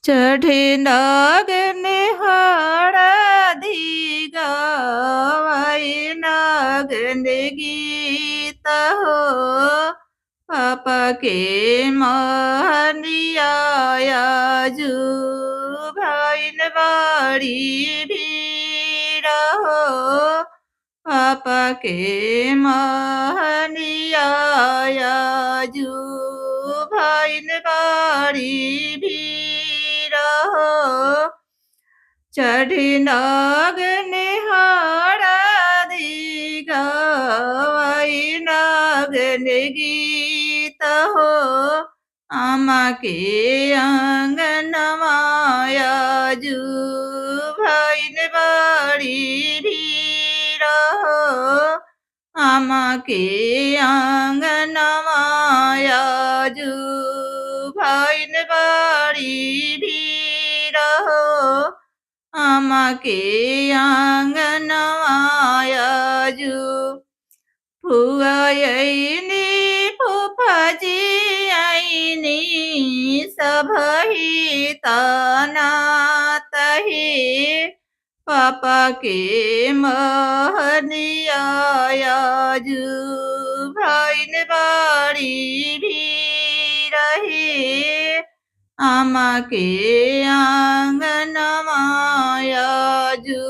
चढ़े नागन हरदि गवाई नागन गीत हो पापा के महनिया जू भैन बड़ी भीड़ हो पापा के महनिया जू भैन बड़ी भीड़ हो चढ़ी नागन हरदि गवाई नागन गीत हो आमा के आंगन माया जू भैन बड़ी भीड़ हो आमा के आंगन माया जू भैन बड़ी भीड़ हो आमा के आंगन माया जू फुआ आइनी फूफाजी आइनी सबही तनातही पापा के महनिया जू भैन बड़ी भीड़ रही आमा के आंगन माया जू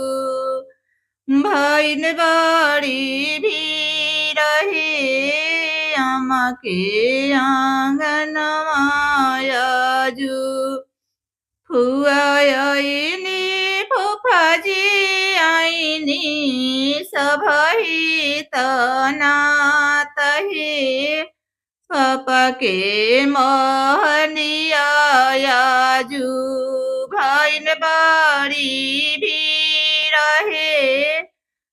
भैन बड़ी भीड़ रही आमा के आंगन माया जू फुआ आइनी फूफाजी आइनी सबही तनातही पापा के महनिया जू भैन बड़ी भीड़ रही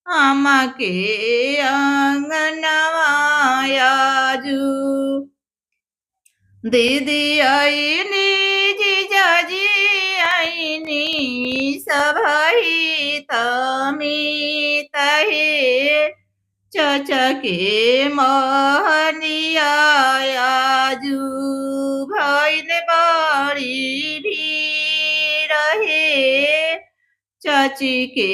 आमा के आंगन माया जू दीदी आइनी जीजाजी आइनी सबही तमितही चाचा के महनिया जू भैन बड़ी भीड़ रही चाची के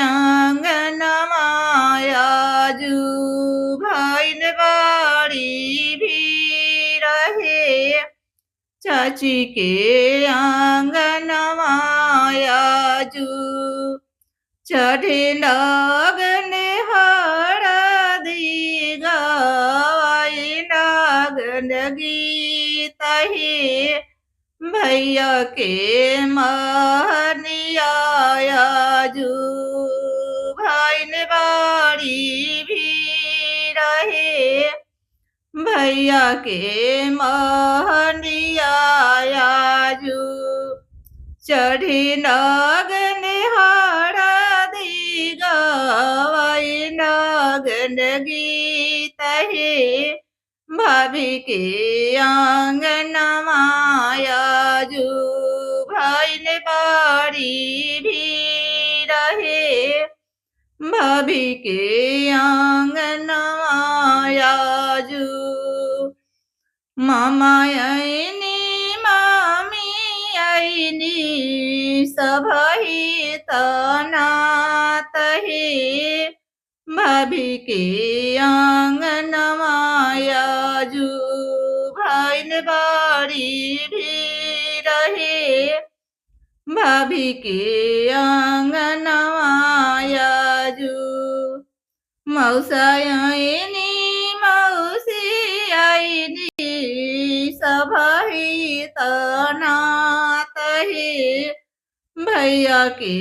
आंगन माया जू भैन बड़ी भीड़ रही चाची के आंगन माया जू चढ़े नागन हरदि गवाई नागन गीत ही भैया के महनिया जू भैन बड़ी भीड़ रही भैया के महनिया जू चढ़ी नागन हरदि गवाई नागन गीत ही भाभी के आंगन माया जू भैन बड़ी भीड़ रही भाभी के आंगन माया जू मामा आइनी मामी आइनी सबही तनातही भाभी के आंगन माया जू भैन बड़ी भीड़ रही भाभी के आंगन माया जू मौसा आइनी मौसी आइनी सबही तनातही भैया के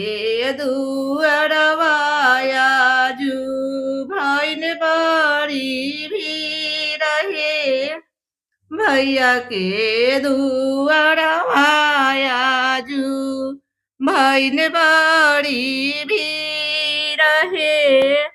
दुअरवाया जू भैन बड़ी भीड़ रही भैया के दुअरवाया जू भैन बड़ी भीड़ रही